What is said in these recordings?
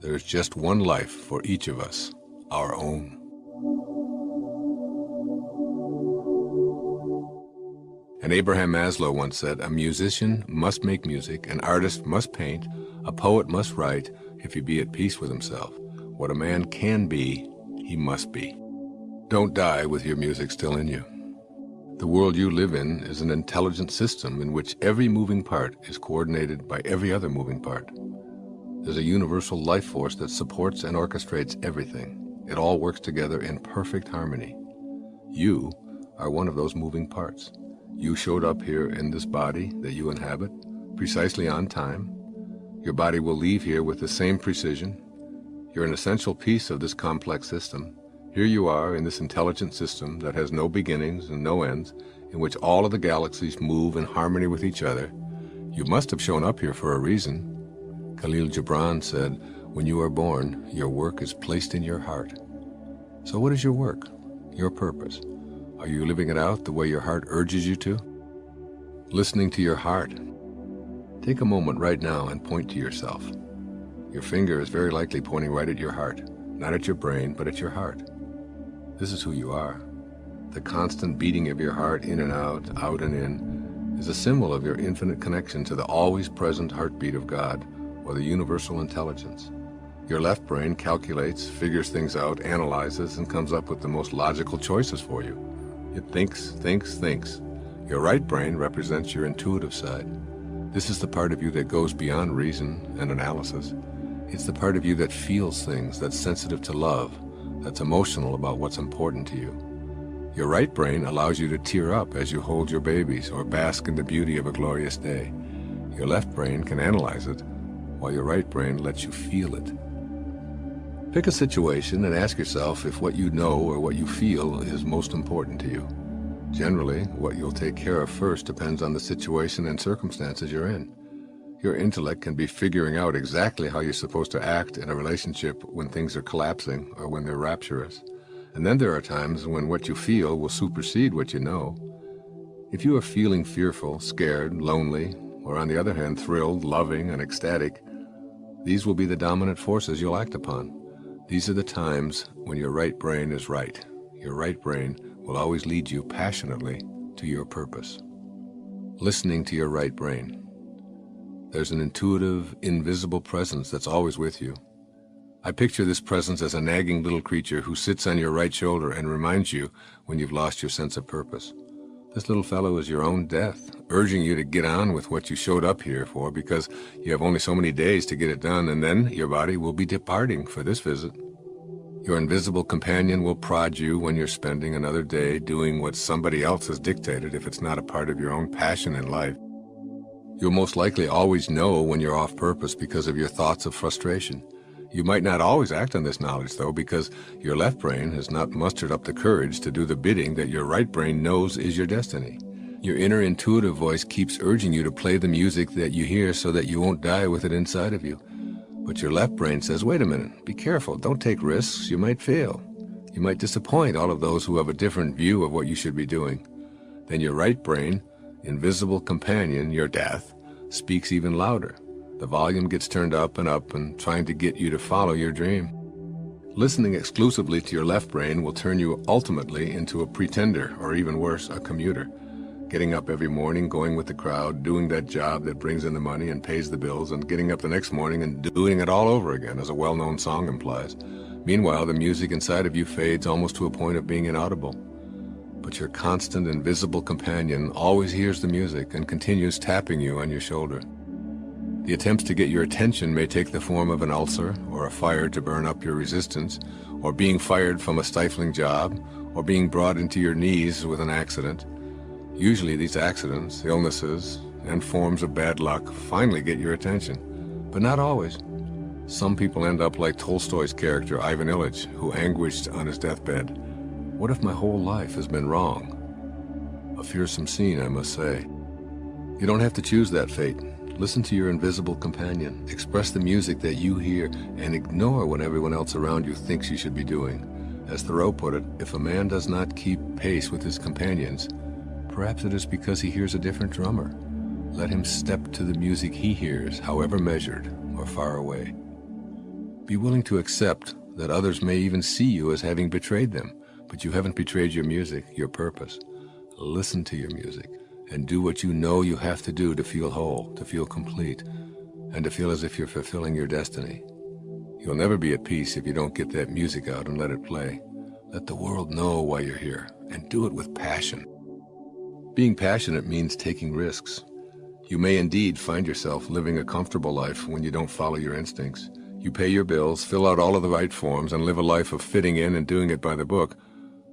There's just one life for each of us, our own. And Abraham Maslow once said, a musician must make music, an artist must paint, a poet must write, if he be at peace with himself. What a man can be, he must be. Don't die with your music still in you. The world you live in is an intelligent system in which every moving part is coordinated by every other moving part. There's a universal life force that supports and orchestrates everything. It all works together in perfect harmony. You are one of those moving parts. You showed up here in this body that you inhabit, precisely on time. Your body will leave here with the same precision. You're an essential piece of this complex system. Here you are in this intelligent system that has no beginnings and no ends, in which all of the galaxies move in harmony with each other. You must have shown up here for a reason. Khalil Gibran said, when you are born, your work is placed in your heart. So what is your work, your purpose? Are you living it out the way your heart urges you to? Listening to your heart. Take a moment right now and point to yourself. Your finger is very likely pointing right at your heart, not at your brain, but at your heart. This is who you are. The constant beating of your heart in and out and in, is a symbol of your infinite connection to the always present heartbeat of God, or the universal intelligence. Your left brain calculates, figures things out, analyzes, and comes up with the most logical choices for you. It thinks. Your right brain represents your intuitive side. This is the part of you that goes beyond reason and analysis. It's the part of you that feels things, that's sensitive to love, that's emotional about what's important to you. Your right brain allows you to tear up as you hold your babies or bask in the beauty of a glorious day. Your left brain can analyze it, while your right brain lets you feel it. Pick a situation and ask yourself if what you know or what you feel is most important to you. Generally, what you'll take care of first depends on the situation and circumstances you're in. Your intellect can be figuring out exactly how you're supposed to act in a relationship when things are collapsing or when they're rapturous. And then there are times when what you feel will supersede what you know. If you are feeling fearful, scared, lonely, or on the other hand thrilled, loving, and ecstatic, these will be the dominant forces you'll act upon. These are the times when your right brain is right. Your right brain will always lead you passionately to your purpose. Listening to your right brain. There's an intuitive, invisible presence that's always with you. I picture this presence as a nagging little creature who sits on your right shoulder and reminds you when you've lost your sense of purpose. This little fellow is your own death, urging you to get on with what you showed up here for because you have only so many days to get it done, and then your body will be departing for this visit. Your invisible companion will prod you when you're spending another day doing what somebody else has dictated if it's not a part of your own passion in life. You'll most likely always know when you're off purpose because of your thoughts of frustration. You might not always act on this knowledge, though, because your left brain has not mustered up the courage to do the bidding that your right brain knows is your destiny. Your inner intuitive voice keeps urging you to play the music that you hear so that you won't die with it inside of you. But your left brain says, wait a minute, be careful, don't take risks, you might fail. You might disappoint all of those who have a different view of what you should be doing. Then your right brain, invisible companion, your death, speaks even louder. The volume gets turned up and trying to get you to follow your dream. Listening exclusively to your left brain will turn you ultimately into a pretender, or even worse, a commuter. Getting up every morning, going with the crowd, doing that job that brings in the money and pays the bills, and getting up the next morning and doing it all over again, as a well-known song implies. Meanwhile, the music inside of you fades almost to a point of being inaudible. But your constant, invisible companion always hears the music and continues tapping you on your shoulder. The attempts to get your attention may take the form of an ulcer, or a fire to burn up your resistance, or being fired from a stifling job, or being brought into your knees with an accident. Usually these accidents, illnesses, and forms of bad luck finally get your attention, but not always. Some people end up like Tolstoy's character, Ivan Ilyich, who anguished on his deathbed. What if my whole life has been wrong? A fearsome scene, I must say. You don't have to choose that fate. Listen to your invisible companion, express the music that you hear, and ignore what everyone else around you thinks you should be doing. As Thoreau put it, if a man does not keep pace with his companions, perhaps it is because he hears a different drummer. Let him step to the music he hears, however measured or far away. Be willing to accept that others may even see you as having betrayed them, but you haven't betrayed your music, your purpose. Listen to your music and do what you know you have to do to feel whole, to feel complete, and to feel as if you're fulfilling your destiny. You'll never be at peace if you don't get that music out and let it play. Let the world know why you're here, and do it with passion. Being passionate means taking risks. You may indeed find yourself living a comfortable life when you don't follow your instincts. You pay your bills, fill out all of the right forms, and live a life of fitting in and doing it by the book,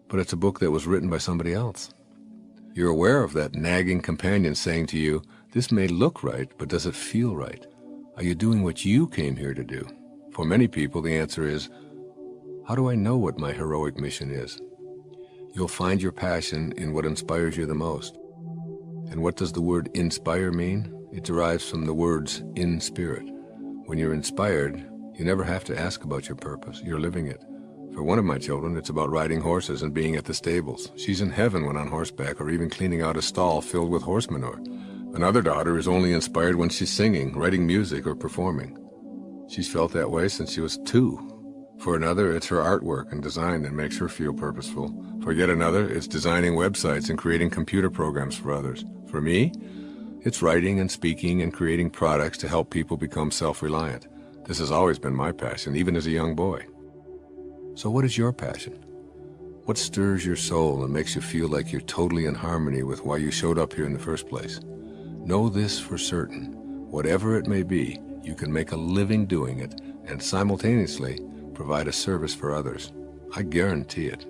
but it's a book that was written by somebody else. You're aware of that nagging companion saying to you, this may look right, but does it feel right? Are you doing what you came here to do? For many people, the answer is, how do I know what my heroic mission is? You'll find your passion in what inspires you the most. And what does the word inspire mean? It derives from the words in spirit. When you're inspired, you never have to ask about your purpose. You're living it. For one of my children, it's about riding horses and being at the stables. She's in heaven when on horseback, or even cleaning out a stall filled with horse manure. Another daughter is only inspired when she's singing, writing music, or performing. She's felt that way since she was 2. For another, it's her artwork and design that makes her feel purposeful. For yet another, it's designing websites and creating computer programs for others. For me, it's writing and speaking and creating products to help people become self-reliant. This has always been my passion, even as a young boy. So what is your passion? What stirs your soul and makes you feel like you're totally in harmony with why you showed up here in the first place? Know this for certain. Whatever it may be, you can make a living doing it and simultaneously provide a service for others. I guarantee it.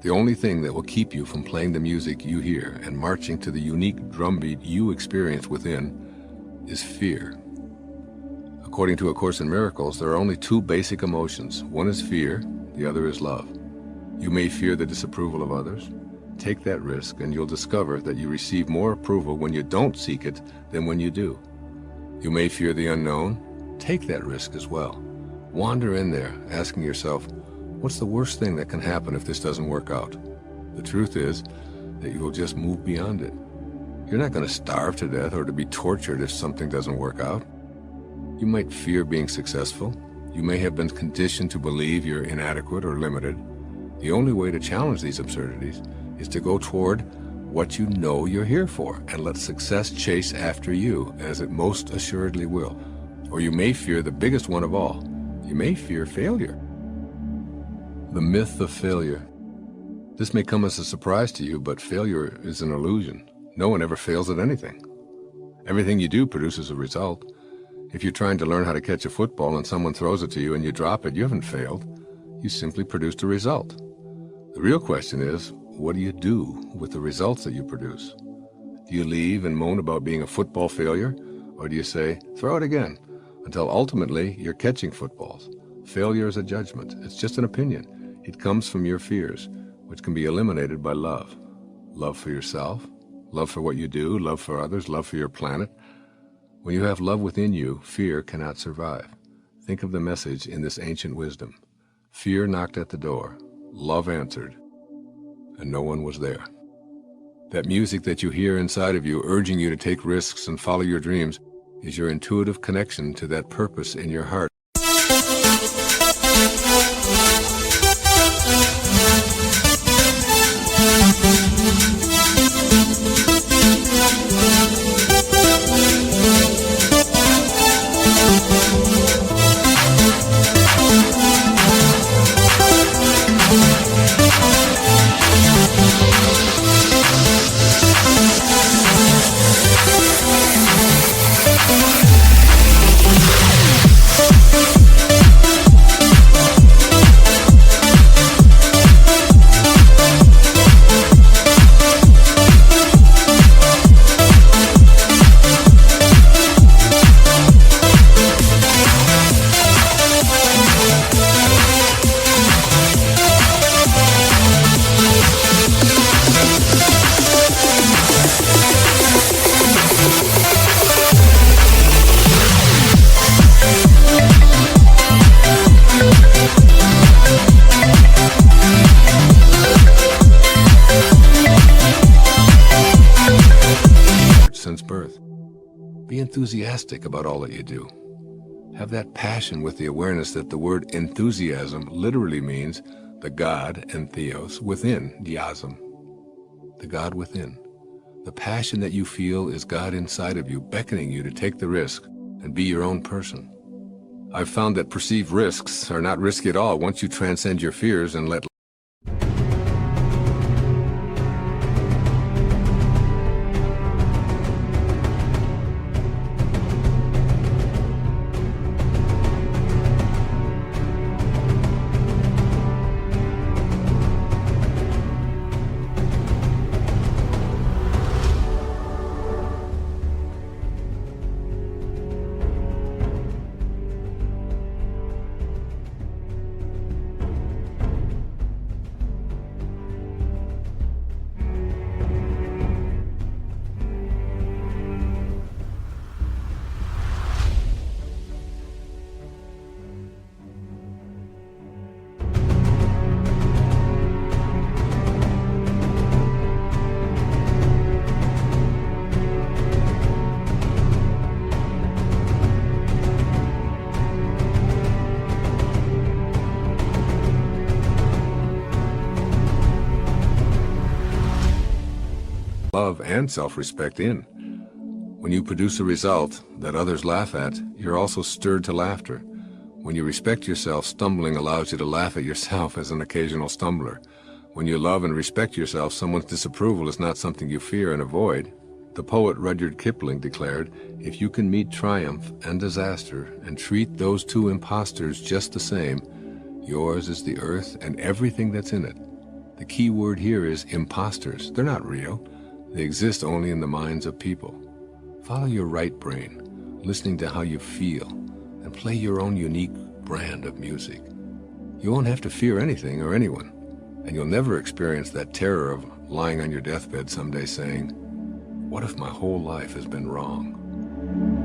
The only thing that will keep you from playing the music you hear and marching to the unique drumbeat you experience within is fear. According to A Course in Miracles, there are only 2 basic emotions. One is fear, the other is love. You may fear the disapproval of others. Take that risk and you'll discover that you receive more approval when you don't seek it than when you do. You may fear the unknown. Take that risk as well. Wander in there, asking yourself, what's the worst thing that can happen if this doesn't work out? The truth is that you will just move beyond it. You're not going to starve to death or to be tortured if something doesn't work out. You might fear being successful. You may have been conditioned to believe you're inadequate or limited. The only way to challenge these absurdities is to go toward what you know you're here for and let success chase after you, as it most assuredly will. Or you may fear the biggest one of all. You may fear failure. The myth of failure. This may come as a surprise to you, but failure is an illusion. No one ever fails at anything. Everything you do produces a result. If you're trying to learn how to catch a football and someone throws it to you and you drop it, you haven't failed. You simply produced a result. The real question is, what do you do with the results that you produce? Do you leave and moan about being a football failure? Or do you say, throw it again, until ultimately you're catching footballs? Failure is a judgment. It's just an opinion. It comes from your fears, which can be eliminated by love. Love for yourself, love for what you do, love for others, love for your planet. When you have love within you, fear cannot survive. Think of the message in this ancient wisdom. Fear knocked at the door, love answered, and no one was there. That music that you hear inside of you urging you to take risks and follow your dreams is your intuitive connection to that purpose in your heart. Since birth. Be enthusiastic about all that you do. Have that passion with the awareness that the word enthusiasm literally means the God, and theos, within, diasm, the God within. The passion that you feel is God inside of you, beckoning you to take the risk and be your own person. I've found that perceived risks are not risky at all once you transcend your fears and let love and self-respect in. When you produce a result that others laugh at, you're also stirred to laughter. When you respect yourself, stumbling allows you to laugh at yourself as an occasional stumbler. When you love and respect yourself, someone's disapproval is not something you fear and avoid. The poet Rudyard Kipling declared, "If you can meet triumph and disaster and treat those two impostors just the same, yours is the earth and everything that's in it." The key word here is impostors. They're not real. They exist only in the minds of people. Follow your right brain, listening to how you feel, and play your own unique brand of music. You won't have to fear anything or anyone, and you'll never experience that terror of lying on your deathbed someday saying, "What if my whole life has been wrong?"